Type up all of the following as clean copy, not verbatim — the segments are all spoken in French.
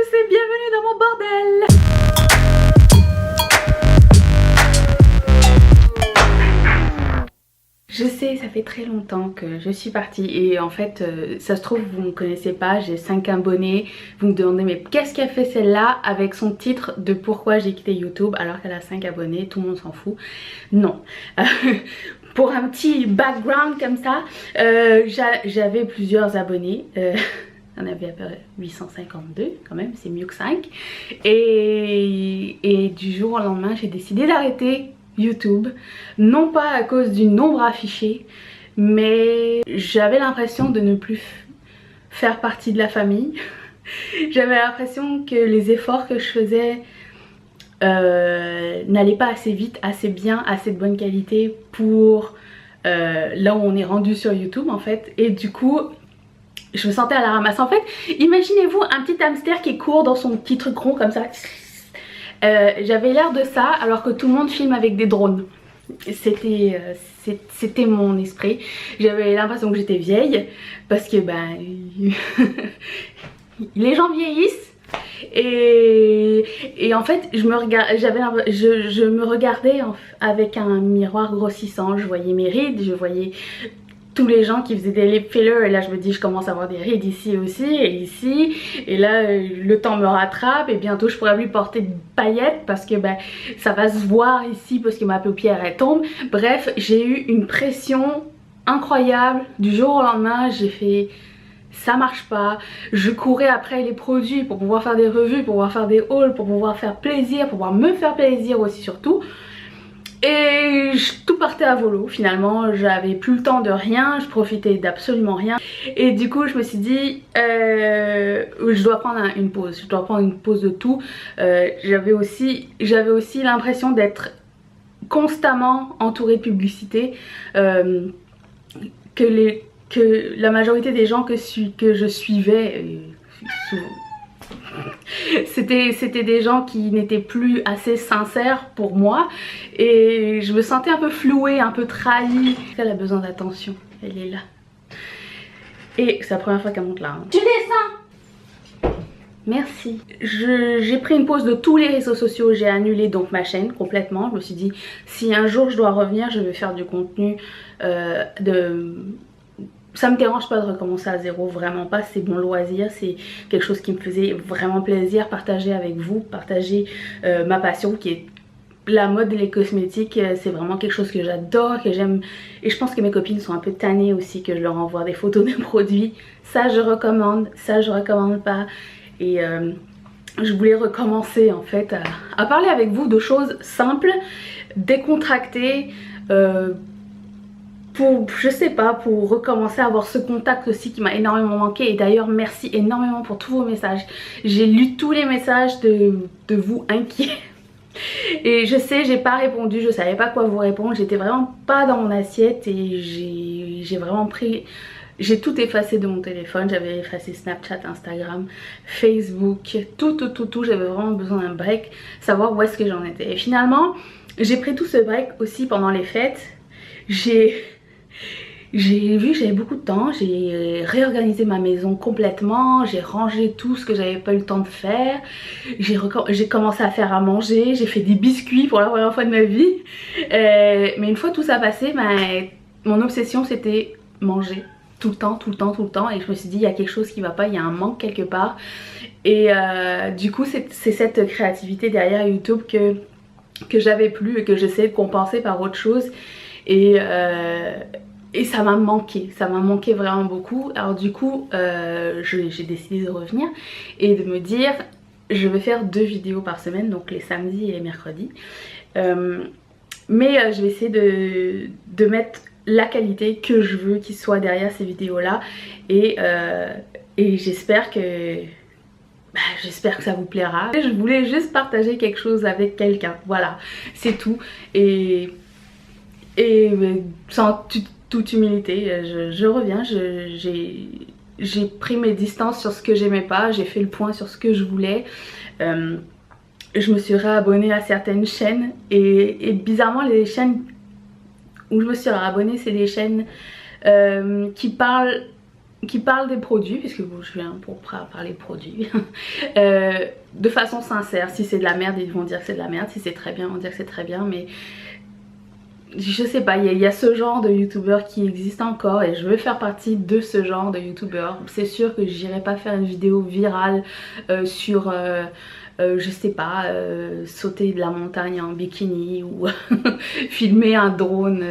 tous et bienvenue dans mon bordel. Je sais, ça fait très longtemps que je suis partie et en fait, ça se trouve vous ne me connaissez pas, j'ai 5 abonnés. Vous me demandez mais qu'est-ce qu'a fait celle-là avec son titre de pourquoi j'ai quitté YouTube alors qu'elle a 5 abonnés, tout le monde s'en fout. Non. Pour un petit background comme ça, j'avais plusieurs abonnés. On avait à peu près 852 quand même, c'est mieux que 5. Et du jour au lendemain, j'ai décidé d'arrêter YouTube. Non pas à cause du nombre affiché, mais j'avais l'impression de ne plus faire partie de la famille. J'avais l'impression que les efforts que je faisais n'allaient pas assez vite, assez bien, assez de bonne qualité pour là où on est rendu sur YouTube en fait. Et du coup, je me sentais à la ramasse. En fait, imaginez-vous un petit hamster qui court dans son petit truc rond comme ça. J'avais l'air de ça alors que tout le monde filme avec des drones. C'était mon esprit. J'avais l'impression que j'étais vieille parce que ben les gens vieillissent. Et en fait je me regardais avec un miroir grossissant. Je voyais mes rides, je voyais tous les gens qui faisaient des lip fillers et là je me dis je commence à avoir des rides ici aussi et ici et là le temps me rattrape et bientôt je pourrais plus porter de paillettes parce que ben ça va se voir ici parce que ma paupière elle tombe. Bref, j'ai eu une pression incroyable du jour au lendemain. J'ai fait ça marche pas, je courais après les produits pour pouvoir faire des revues, pour pouvoir faire des hauls, pour pouvoir faire plaisir, pour pouvoir me faire plaisir aussi surtout. Et tout partait à volo finalement, j'avais plus le temps de rien, je profitais d'absolument rien. Et du coup je me suis dit je dois prendre une pause, je dois prendre une pause de tout. J'avais aussi l'impression d'être constamment entourée de publicité, que la majorité des gens que je suivais, c'était des gens qui n'étaient plus assez sincères pour moi et je me sentais un peu flouée, un peu trahie. Elle a besoin d'attention, elle est là. Et c'est la première fois qu'elle monte là. Tu descends! Merci. J'ai pris une pause de tous les réseaux sociaux, j'ai annulé donc ma chaîne complètement. Je me suis dit si un jour je dois revenir, je vais faire du contenu ça me dérange pas de recommencer à zéro, vraiment pas, c'est mon loisir, c'est quelque chose qui me faisait vraiment plaisir, partager avec vous, partager ma passion qui est la mode et les cosmétiques. C'est vraiment quelque chose que j'adore, que j'aime, et je pense que mes copines sont un peu tannées aussi que je leur envoie des photos de produits. Ça je recommande, ça je recommande pas. Et je voulais recommencer en fait à parler avec vous de choses simples, décontractées, pour, je sais pas, pour recommencer à avoir ce contact aussi qui m'a énormément manqué. Et d'ailleurs merci énormément pour tous vos messages. J'ai lu tous les messages de vous inquiets. Et je sais, j'ai pas répondu, je savais pas quoi vous répondre. J'étais vraiment pas dans mon assiette et j'ai vraiment pris... J'ai tout effacé de mon téléphone, j'avais effacé Snapchat, Instagram, Facebook, tout. J'avais vraiment besoin d'un break, savoir où est-ce que j'en étais. Et finalement, j'ai pris tout ce break aussi pendant les fêtes. J'ai vu que j'avais beaucoup de temps, j'ai réorganisé ma maison complètement, j'ai rangé tout ce que j'avais pas eu le temps de faire, j'ai commencé à faire à manger, j'ai fait des biscuits pour la première fois de ma vie. Mais une fois tout ça passé, mon obsession c'était manger tout le temps et je me suis dit il y a quelque chose qui va pas, il y a un manque quelque part. Et du coup c'est cette créativité derrière YouTube que j'avais plus et que j'essayais de compenser par autre chose. Et ça m'a manqué vraiment beaucoup. Alors du coup j'ai décidé de revenir et de me dire je vais faire 2 vidéos par semaine, donc les samedis et les mercredis. Mais je vais essayer de mettre la qualité que je veux qu'il soit derrière ces vidéos là. Et j'espère que ça vous plaira. Je voulais juste partager quelque chose avec quelqu'un, voilà, c'est tout. Et sans toute humilité, je reviens, j'ai pris mes distances sur ce que j'aimais pas, j'ai fait le point sur ce que je voulais. Je me suis réabonnée à certaines chaînes et bizarrement les chaînes où je me suis réabonnée c'est des chaînes qui parlent qui parlent des produits, puisque bon, je viens pour parler de produits, de façon sincère. Si c'est de la merde, ils vont dire que c'est de la merde. Si c'est très bien, ils vont dire que c'est très bien. Mais je sais pas, il y a ce genre de youtubeur qui existe encore et je veux faire partie de ce genre de youtubeur. C'est sûr que j'irai pas faire une vidéo virale sur je sais pas, sauter de la montagne en bikini ou filmer un drone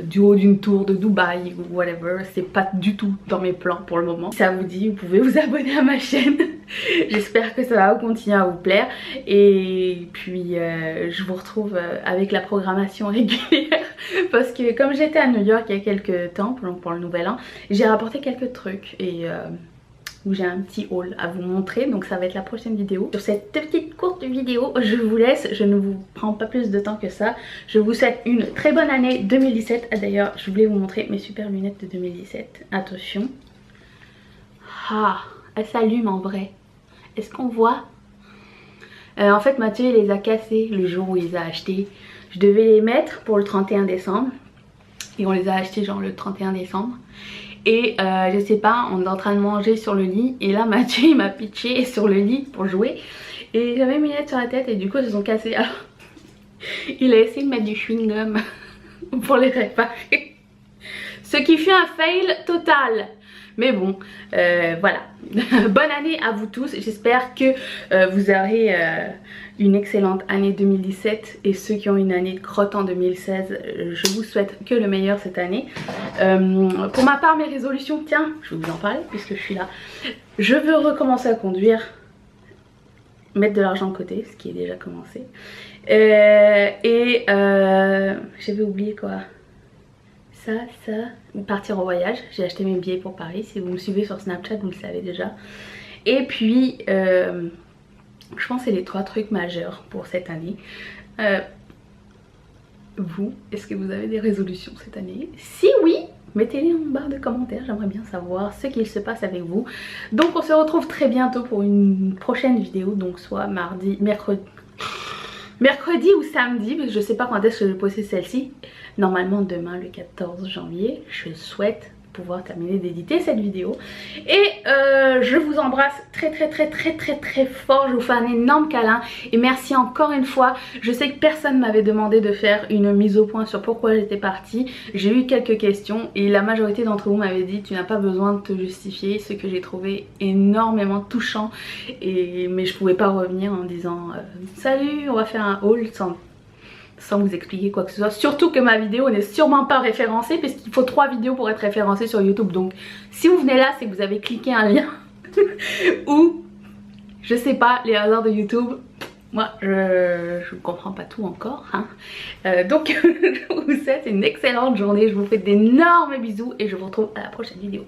du haut d'une tour de Dubaï ou whatever. C'est pas du tout dans mes plans pour le moment. Si ça vous dit, vous pouvez vous abonner à ma chaîne. J'espère que ça va continuer à vous plaire. Et puis je vous retrouve avec la programmation régulière. Parce que comme j'étais à New York il y a quelques temps pour le nouvel an, j'ai rapporté quelques trucs et où j'ai un petit haul à vous montrer, donc ça va être la prochaine vidéo. Sur cette petite courte vidéo, je vous laisse, je ne vous prends pas plus de temps que ça. Je vous souhaite une très bonne année 2017. Ah, d'ailleurs, je voulais vous montrer mes super lunettes de 2017. Attention. Ah, elles s'allument en vrai. Est-ce qu'on voit? En fait, Mathieu il les a cassées le jour où il les a achetées. Je devais les mettre pour le 31 décembre. Et on les a achetés genre le 31 décembre. Et je sais pas, on est en train de manger sur le lit. Et là Mathieu il m'a pitché sur le lit pour jouer. Et j'avais mes lunettes sur la tête et du coup elles se sont cassées. Alors il a essayé de mettre du chewing gum pour les réparer. Ce qui fut un fail total. Mais bon, voilà. Bonne année à vous tous. J'espère que vous aurez une excellente année 2017. Et ceux qui ont une année de crotte en 2016, je vous souhaite que le meilleur cette année. Pour ma part, mes résolutions, tiens, je vais vous en parler puisque je suis là. Je veux recommencer à conduire. Mettre de l'argent de côté, ce qui est déjà commencé. J'avais oublié quoi. Partir en voyage. J'ai acheté mes billets pour Paris. Si vous me suivez sur Snapchat, vous le savez déjà. Et puis, je pense que c'est les 3 trucs majeurs pour cette année. Vous, est-ce que vous avez des résolutions cette année? Si oui, mettez-les en barre de commentaires. J'aimerais bien savoir ce qu'il se passe avec vous. Donc, on se retrouve très bientôt pour une prochaine vidéo. Donc, soit mercredi ou samedi, parce que je sais pas quand est-ce que je vais poster celle-ci. Normalement demain le 14 janvier. Je souhaite pouvoir terminer d'éditer cette vidéo. Et je vous embrasse très fort. Je vous fais un énorme câlin. Et merci encore une fois. Je sais que personne m'avait demandé de faire une mise au point sur pourquoi j'étais partie. J'ai eu quelques questions et la majorité d'entre vous m'avait dit tu n'as pas besoin de te justifier. Ce que j'ai trouvé énormément touchant. Mais je pouvais pas revenir en disant salut, on va faire un haul sans vous expliquer quoi que ce soit. Surtout que ma vidéo n'est sûrement pas référencée puisqu'il faut 3 vidéos pour être référencée sur YouTube. Donc si vous venez là, c'est que vous avez cliqué un lien ou je sais pas, les hasards de YouTube. Moi je comprends pas tout encore hein. Donc je vous souhaite une excellente journée. Je vous fais d'énormes bisous et je vous retrouve à la prochaine vidéo.